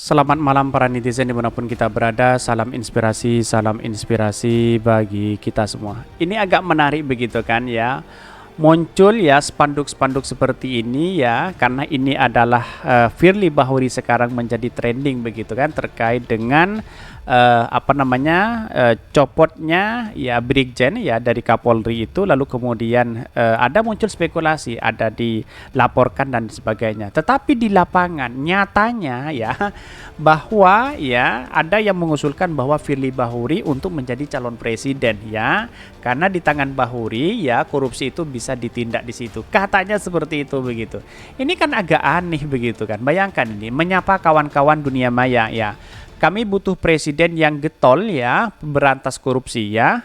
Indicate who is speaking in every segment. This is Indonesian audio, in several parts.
Speaker 1: Selamat malam para netizen dimanapun kita berada. Salam inspirasi bagi kita semua. Ini agak menarik begitu kan ya. Muncul ya spanduk-spanduk seperti ini ya, karena ini adalah Firly Bahuri sekarang menjadi trending begitu kan, terkait dengan copotnya ya Brigjen ya dari Kapolri itu, lalu kemudian ada muncul spekulasi, ada dilaporkan dan sebagainya. Tetapi di lapangan nyatanya ya bahwa ya ada yang mengusulkan bahwa Firly Bahuri untuk menjadi calon presiden ya, karena di tangan Bahuri ya korupsi itu bisa ditindak di situ. Katanya seperti itu begitu. Ini kan agak aneh begitu kan. Bayangkan ini menyapa kawan-kawan dunia maya ya. Kami butuh presiden yang getol ya, berantas korupsi ya.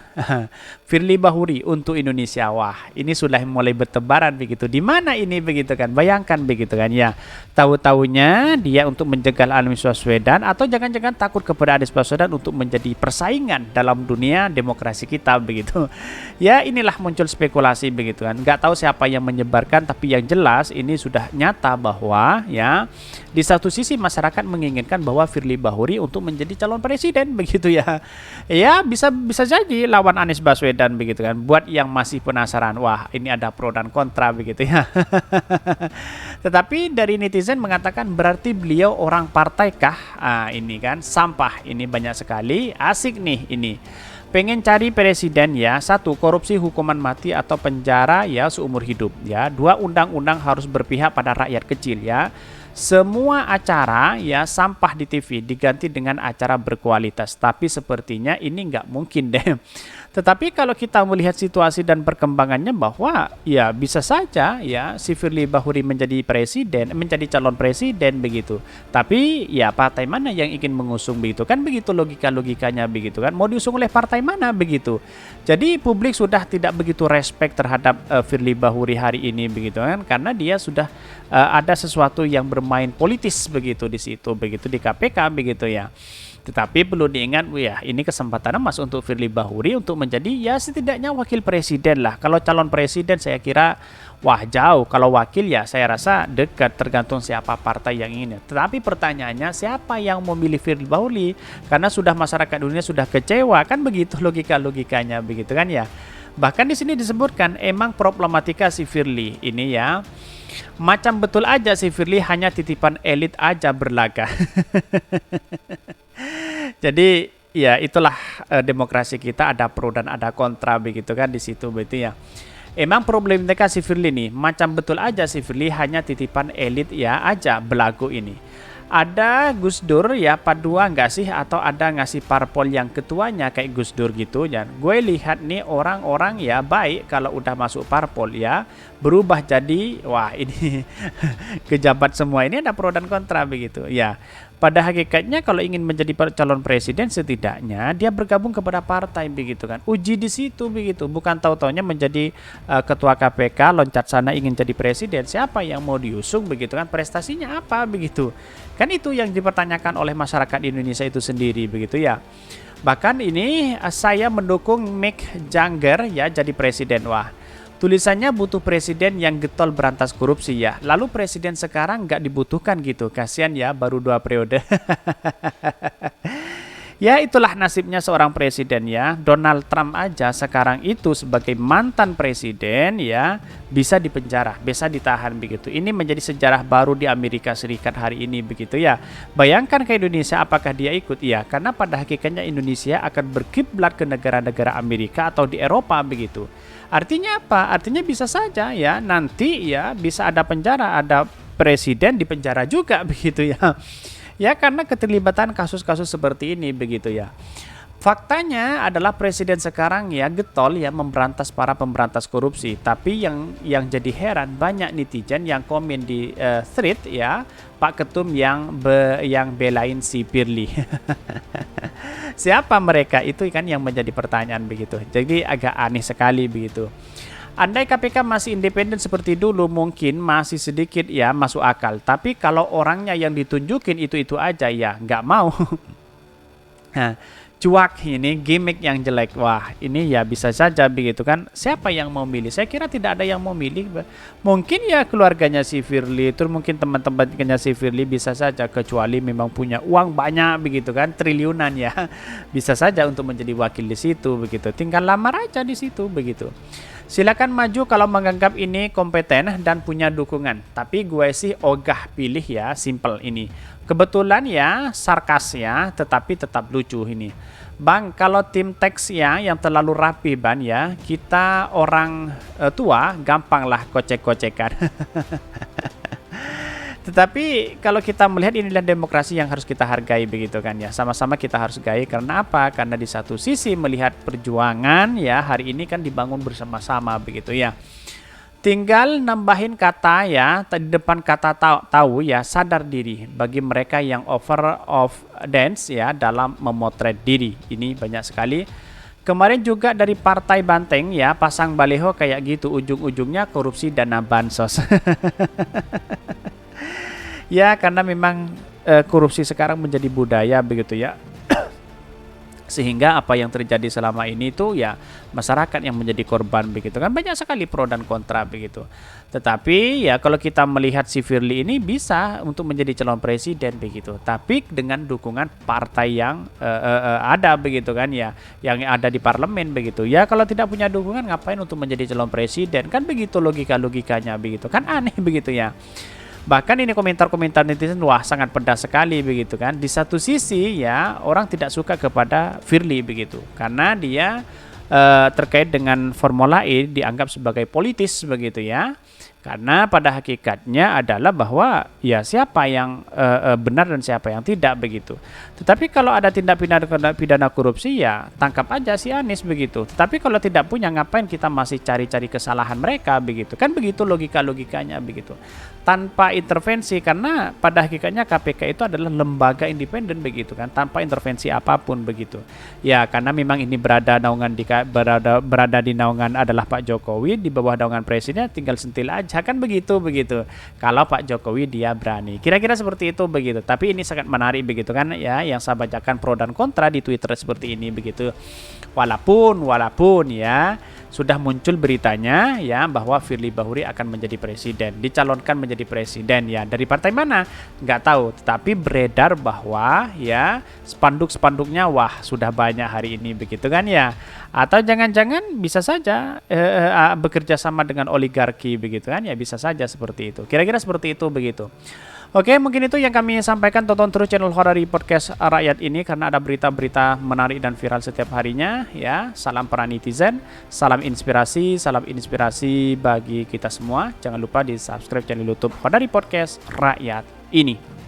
Speaker 1: Firly Bahuri untuk Indonesia. Wah, ini sudah mulai bertebaran begitu. Di mana ini begitu kan? Bayangkan begitu kan ya. Tahu-taunya dia untuk menjegal Anies Baswedan, atau jangan-jangan takut kepada Anies Baswedan untuk menjadi persaingan dalam dunia demokrasi kita begitu. Ya, inilah muncul spekulasi begitu kan. Nggak tahu siapa yang menyebarkan, tapi yang jelas ini sudah nyata bahwa ya di satu sisi masyarakat menginginkan bahwa Firly Bahuri untuk menjadi calon presiden begitu ya. Ya, bisa jadi lawan Anies Baswedan begitu kan. Buat yang masih penasaran, wah ini ada pro dan kontra begitu ya. Tetapi dari netizen mengatakan berarti beliau orang partai kah? Ini kan sampah, ini banyak sekali. Asik nih ini. Pengen cari presiden ya, satu korupsi hukuman mati atau penjara ya seumur hidup ya. Dua, undang-undang harus berpihak pada rakyat kecil ya. Semua acara ya sampah di TV diganti dengan acara berkualitas, tapi sepertinya ini nggak mungkin deh. Tetapi kalau kita melihat situasi dan perkembangannya bahwa ya bisa saja ya si Firly Bahuri menjadi presiden, menjadi calon presiden begitu. Tapi ya partai mana yang ingin mengusung begitu kan, begitu logikanya begitu kan. Mau diusung oleh partai mana begitu. Jadi publik sudah tidak begitu respect terhadap Firly Bahuri hari ini begitu kan, karena dia sudah ada sesuatu yang bermain politis begitu di situ begitu di KPK begitu ya. Tetapi perlu diingat ya, ini kesempatan emas untuk Firly Bahuri untuk menjadi ya setidaknya wakil presiden lah. Kalau calon presiden saya kira wah jauh, kalau wakil ya saya rasa dekat, tergantung siapa partai yang ingin. Tetapi pertanyaannya siapa yang memilih Firly Bahuri, karena sudah masyarakat dunia sudah kecewa kan, begitu logikanya begitu kan ya. Bahkan di sini disebutkan emang problematika si Firly ini ya, macam betul aja si Firly hanya titipan elit aja berlaga. Jadi ya itulah demokrasi kita, ada pro dan ada kontra begitu kan di situ begitu ya. Emang problematika si Firly nih, macam betul aja si Firly hanya titipan elit ya aja belagu ini. Ada Gus Dur ya padua nggak sih, atau ada ngasih parpol yang ketuanya kayak Gus Dur gitu ya. Gue lihat nih orang-orang ya baik kalau udah masuk parpol ya berubah jadi wah ini kejabat semua. Ini ada pro dan kontra begitu ya. Pada hakikatnya kalau ingin menjadi calon presiden setidaknya dia bergabung kepada partai begitu kan. Uji di situ begitu, bukan tahu-taunya menjadi ketua KPK loncat sana ingin jadi presiden. Siapa yang mau diusung begitu kan, prestasinya apa begitu. Kan itu yang dipertanyakan oleh masyarakat Indonesia itu sendiri begitu ya. Bahkan ini saya mendukung Mick Jagger ya jadi presiden. Wah, tulisannya butuh presiden yang getol berantas korupsi ya. Lalu presiden sekarang nggak dibutuhkan gitu. Kasihan ya baru 2 periode. Ya itulah nasibnya seorang presiden ya. Donald Trump aja sekarang itu sebagai mantan presiden ya bisa dipenjara, bisa ditahan begitu. Ini menjadi sejarah baru di Amerika Serikat hari ini begitu ya. Bayangkan ke Indonesia, apakah dia ikut? Ya, karena pada hakikatnya Indonesia akan berkiblat ke negara-negara Amerika atau di Eropa begitu. Artinya apa? Artinya bisa saja ya nanti ya bisa ada penjara, ada presiden di penjara juga begitu ya. Ya karena keterlibatan kasus-kasus seperti ini begitu ya. Faktanya adalah presiden sekarang ya getol ya memberantas para pemberantas korupsi. Tapi yang jadi heran banyak netizen yang komen di thread ya, Pak Ketum yang belain si Firly. Siapa mereka itu kan yang menjadi pertanyaan begitu. Jadi agak aneh sekali begitu. Andai KPK masih independen seperti dulu mungkin masih sedikit ya masuk akal. Tapi kalau orangnya yang ditunjukin itu aja ya nggak mau. Nah, cuak, ini gimmick yang jelek. Wah, ini ya bisa saja begitu kan. Siapa yang mau milih? Saya kira tidak ada yang mau milih. Mungkin ya keluarganya si Firly, terus mungkin teman-temannya si Firly bisa saja, kecuali memang punya uang banyak begitu kan, triliunan ya. Bisa saja untuk menjadi wakil di situ begitu. Tinggal lamar aja di situ begitu. Silakan maju kalau menganggap ini kompeten dan punya dukungan. Tapi gue sih ogah pilih ya, simple ini. Kebetulan ya sarkas ya, tetapi tetap lucu ini. Bang, kalau tim teks ya yang terlalu rapi ban ya, kita orang tua gampanglah kocek-kocekan. Tetapi kalau kita melihat inilah demokrasi yang harus kita hargai begitu kan ya. Sama-sama kita harus hargai karena apa? Karena di satu sisi melihat perjuangan ya hari ini kan dibangun bersama-sama begitu ya. Tinggal nambahin kata ya, tadi depan kata tahu ya, sadar diri bagi mereka yang over of dance ya dalam memotret diri. Ini banyak sekali. Kemarin juga dari Partai Banteng ya, pasang baleho kayak gitu, ujung-ujungnya korupsi dana bansos. Ya, karena memang korupsi sekarang menjadi budaya begitu ya. Sehingga apa yang terjadi selama ini itu ya masyarakat yang menjadi korban begitu kan, banyak sekali pro dan kontra begitu. Tetapi ya kalau kita melihat si Firly ini bisa untuk menjadi calon presiden begitu, tapi dengan dukungan partai yang ada begitu kan ya, yang ada di parlemen begitu ya. Kalau tidak punya dukungan ngapain untuk menjadi calon presiden, kan begitu logikanya begitu kan, aneh begitu ya. Bahkan ini komentar-komentar netizen wah sangat pedas sekali begitu kan. Di satu sisi ya orang tidak suka kepada Firly begitu karena dia terkait dengan Formula E dianggap sebagai politis begitu ya. Karena pada hakikatnya adalah bahwa ya siapa yang benar dan siapa yang tidak begitu. Tetapi kalau ada tindak pidana korupsi ya tangkap aja si Anies begitu. Tetapi kalau tidak punya ngapain kita masih cari-cari kesalahan mereka begitu. Kan begitu logikanya begitu. Tanpa intervensi, karena pada hakikatnya KPK itu adalah lembaga independen begitu kan, tanpa intervensi apapun begitu. Ya karena memang ini berada di naungan adalah Pak Jokowi, di bawah naungan presiden, tinggal sentil aja kan begitu. Kalau Pak Jokowi dia berani. Kira-kira seperti itu begitu. Tapi ini sangat menarik begitu kan ya, yang saya bacakan pro dan kontra di Twitter seperti ini begitu. Walaupun ya sudah muncul beritanya ya bahwa Firly Bahuri akan menjadi presiden, dicalonkan menjadi presiden ya. Dari partai mana? Nggak tahu, tetapi beredar bahwa ya spanduk-spanduknya wah sudah banyak hari ini begitu kan ya. Atau jangan-jangan bisa saja bekerja sama dengan oligarki begitu kan ya, bisa saja seperti itu. Kira-kira seperti itu begitu. Oke, mungkin itu yang kami sampaikan. Tonton terus channel Khodari Podcast Rakyat ini karena ada berita-berita menarik dan viral setiap harinya ya. Salam para netizen, salam inspirasi bagi kita semua. Jangan lupa di subscribe channel YouTube Khodari Podcast Rakyat ini.